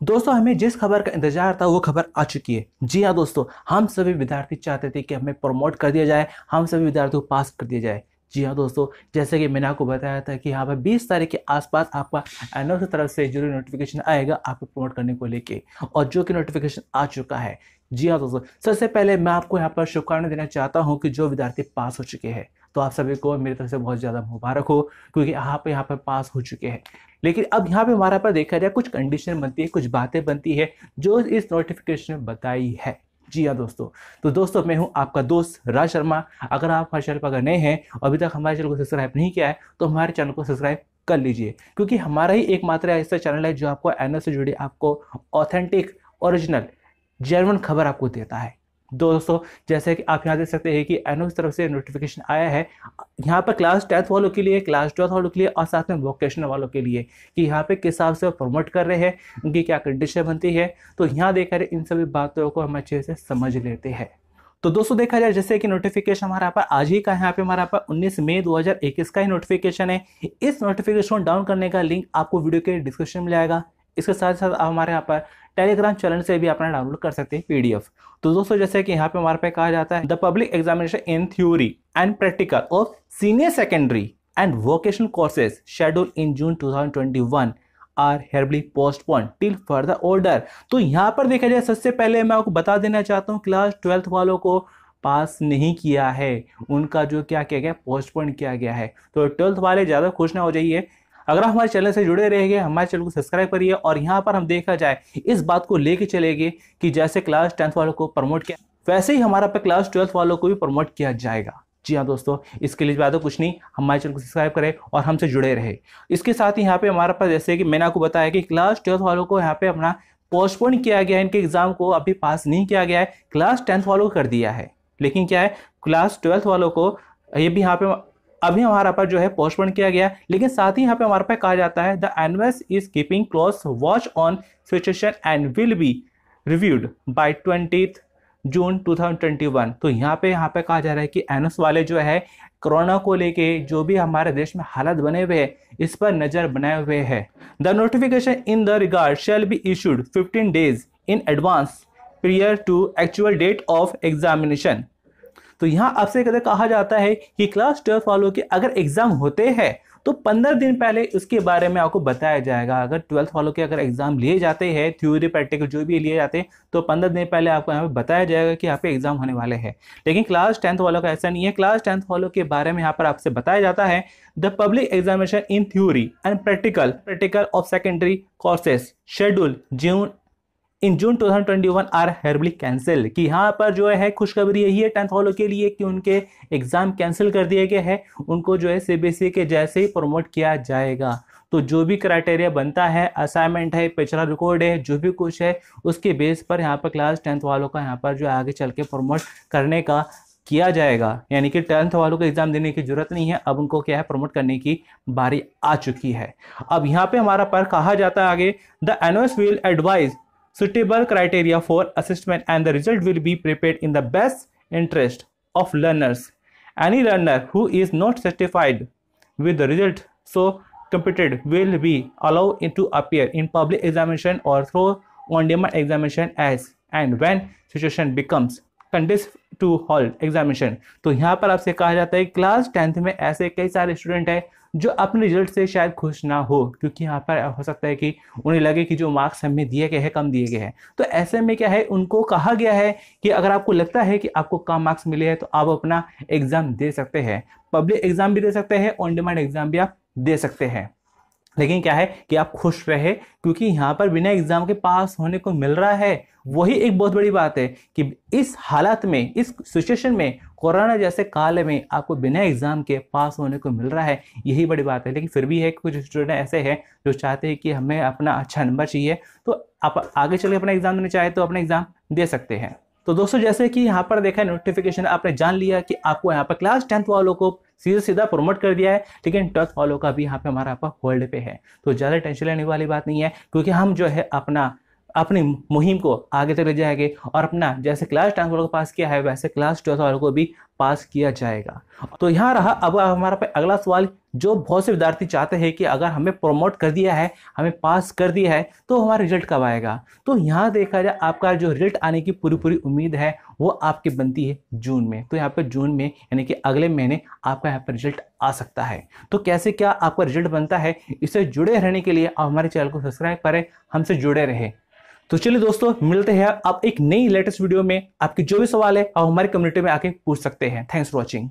दोस्तों, हमें जिस खबर का इंतजार था वो खबर आ चुकी है। जी हाँ दोस्तों, हम सभी विद्यार्थी चाहते थे कि हमें प्रमोट कर दिया जाए, हम सभी विद्यार्थियों को पास कर दिया जाए। जी हाँ दोस्तों, जैसे कि मैंने आपको बताया था कि यहाँ पर 20 तारीख के आसपास आपका एनओ की तरफ से जरूरी नोटिफिकेशन आएगा आपको प्रमोट करने को लेके, और जो कि नोटिफिकेशन आ चुका है। जी हाँ दोस्तों, सबसे पहले मैं आपको यहाँ पर शुभकामनाएं देना चाहता हूँ कि जो विद्यार्थी पास हो चुके हैं, तो आप सभी को मेरी तरफ से बहुत ज़्यादा मुबारक हो, क्योंकि आप यहाँ पर पास हो चुके हैं। लेकिन अब यहाँ पे हमारा पर देखा जाए कुछ कंडीशन बनती है, कुछ बातें बनती है जो इस नोटिफिकेशन में बताई है। जी हाँ दोस्तों, तो दोस्तों मैं हूँ आपका दोस्त राज शर्मा। अगर आप हमारे चैनल पर अगर नए हैं और अभी तक हमारे चैनल को सब्सक्राइब नहीं किया है तो हमारे चैनल को सब्सक्राइब कर लीजिए, क्योंकि हमारा ही एकमात्र ऐसा चैनल है जो आपको एनओ से जुड़ी आपको ऑथेंटिक, ओरिजिनल, जेन्युइन खबर आपको देता है। दोस्तों, जैसे कि आप यहाँ देख सकते हैं कि एनओ की तरफ से नोटिफिकेशन आया है यहाँ पर क्लास 10th वालों के लिए, क्लास 12th वालों के लिए और साथ में वोकेशनल वालों के लिए, कि यहाँ पे किस हिसाब से प्रमोट कर रहे हैं, उनकी क्या कंडीशन बनती है। तो यहाँ देखा जाए इन सभी बातों को हम अच्छे से समझ लेते हैं। तो दोस्तों देखा जाए जैसे कि नोटिफिकेशन हमारा पर आज ही का, यहाँ पे हमारा पर 19 मई 2021 का ही नोटिफिकेशन है। इस नोटिफिकेशन को डाउन करने का लिंक आपको वीडियो के डिस्क्रिप्शन में मिलेगा। इसके साथ साथ आप हमारे यहाँ पर टेलीग्राम चैनल से भी अपना डाउनलोड कर सकते हैं पीडीएफ। तो दोस्तों जैसे कि यहाँ पे हमारे पे कहा जाता है, the public examination in theory and practical of senior secondary and vocational courses schedule in June 2021 are hereby postponed till further order. तो यहाँ पर देखा जाए सबसे पहले मैं आपको बता देना चाहता हूँ, क्लास 12th वालों को पास नहीं किया है, उनका जो क्या किया गया, पोस्टपोन किया गया है। तो 12th वाले ज़्यादा खुश ना हो जाइए। अगर आप हमारे चैनल से जुड़े रहेंगे, हमारे चैनल को सब्सक्राइब करिए, और यहाँ पर हम देखा जाए इस बात को लेके चलेंगे कि जैसे क्लास 10th वालों को प्रमोट किया वैसे ही हमारा पे क्लास 12th वालों को भी प्रमोट किया जाएगा। जी हाँ दोस्तों, इसके लिए ज़्यादा कुछ नहीं, हमारे चैनल को सब्सक्राइब करें और हमसे जुड़े रहे। इसके साथ ही यहाँ पे हमारे पास जैसे कि मैंने आपको बताया कि क्लास 12th वालों को यहाँ पे अपना पोस्टपोन किया गया है, इनके एग्जाम को अभी पास नहीं किया गया है, क्लास 10th वालों को कर दिया है। लेकिन क्या है, क्लास 12th वालों को ये भी यहाँ पे अभी हमारा पर जो है पोस्टपोन किया गया। लेकिन साथ ही यहाँ पे हमारे पे कहा जाता है, the NVS is keeping close watch on situation and will be reviewed by 20 June 2021। तो यहाँ पे कहा जा रहा है कि एनएस वाले जो है कोरोना को लेके जो भी हमारे देश में हालात बने हुए हैं, इस पर नजर बनाए हुए है। The notification in the regard shall be issued 15 days in advance prior to actual date of examination. तो यहाँ आपसे कदर कहा जाता है कि क्लास 12th वालों के अगर एग्जाम होते हैं तो 15 दिन पहले उसके बारे में आपको बताया जाएगा। अगर 12th वालों के अगर एग्जाम लिए जाते हैं, थ्योरी प्रैक्टिकल जो भी लिए जाते हैं, तो 15 दिन पहले आपको यहाँ पे बताया जाएगा कि यहाँ पे एग्जाम होने वाले हैं। लेकिन क्लास 10th वालों का ऐसा नहीं है। क्लास 10th वालों के बारे में यहाँ पर आपसे बताया जाता है, the public examination in theory and practical of secondary courses schedule in June 2021 are hereby cancel. कि यहाँ पर जो है खुशखबरी यही है 10th वालों के लिए कि उनके एग्जाम कैंसिल कर दिए गए हैं, उनको जो है सीबीएसई के जैसे ही प्रमोट किया जाएगा। तो जो भी क्राइटेरिया बनता है, असाइनमेंट है, पिछला रिकॉर्ड है, जो भी कुछ है, उसके बेस पर यहाँ पर क्लास 10th वालों का यहाँ पर जो आगे चल के प्रमोट करने का किया जाएगा। यानी कि 10th वालों को एग्जाम देने की जरूरत नहीं है, अब उनको क्या है, प्रमोट करने की बारी आ चुकी है। अब यहाँ पे हमारा पर कहा जाता है आगे, the NOS will advise suitable criteria for assessment and the result will be prepared in the best interest of learners. Any learner who is not satisfied with the result so computed will be allowed to appear in public examination or through on-demand examination as and when situation becomes conducive to hold examination। तो यहाँ पर आपसे कहा जाता है class 10th में ऐसे कई सारे स्टूडेंट हैं जो अपने रिजल्ट से शायद खुश ना हो, क्योंकि यहाँ पर हो सकता है कि उन्हें लगे कि जो मार्क्स हमें दिए गए हैं कम दिए गए हैं। तो ऐसे में क्या है, उनको कहा गया है कि अगर आपको लगता है कि आपको कम मार्क्स मिले हैं तो आप अपना एग्जाम दे सकते हैं, पब्लिक एग्जाम भी दे सकते हैं, ऑन डिमांड एग्जाम भी आप दे सकते हैं। लेकिन क्या है कि आप खुश रहे, क्योंकि यहाँ पर बिना एग्जाम के पास होने को मिल रहा है। वही एक बहुत बड़ी बात है कि इस हालात में, इस सिचुएशन में, कोरोना जैसे काल में आपको बिना एग्जाम के पास होने को मिल रहा है, यही बड़ी बात है। लेकिन फिर भी है कुछ स्टूडेंट ऐसे हैं जो चाहते हैं कि हमें अपना अच्छा नंबर चाहिए, तो आप आगे चले अपना एग्जाम देना चाहे तो अपना एग्जाम दे सकते हैं। तो दोस्तों जैसे कि यहाँ पर देखा है नोटिफिकेशन, आपने जान लिया कि आपको यहाँ पर क्लास 10th वालों को सीधा प्रमोट कर दिया है, लेकिन 12th वालों का भी यहाँ पे हमारा होल्ड पे है। तो ज़्यादा टेंशन लेने वाली बात नहीं है, क्योंकि हम जो है अपना अपनी मुहिम को आगे तक ले जाएंगे और अपना जैसे क्लास 10 वालों को पास किया है वैसे क्लास 12 वालों को भी पास किया जाएगा। तो यहाँ रहा अब हमारा पे अगला सवाल, जो बहुत से विद्यार्थी चाहते हैं कि अगर हमें प्रमोट कर दिया है, हमें पास कर दिया है, तो हमारा रिजल्ट कब आएगा। तो यहाँ देखा जाए आपका जो रिजल्ट आने की पूरी पूरी उम्मीद है वो आपकी बनती है जून में। तो यहाँ पे जून में यानी कि अगले महीने आपका यहाँ पर रिजल्ट आ सकता है। तो कैसे क्या आपका रिजल्ट बनता है, इससे जुड़े रहने के लिए आप हमारे चैनल को सब्सक्राइब करें, हमसे जुड़े रहे। तो चलिए दोस्तों, मिलते हैं आप एक नई लेटेस्ट वीडियो में। आपके जो भी सवाल है आप हमारी कम्युनिटी में आके पूछ सकते हैं। Thanks for watching.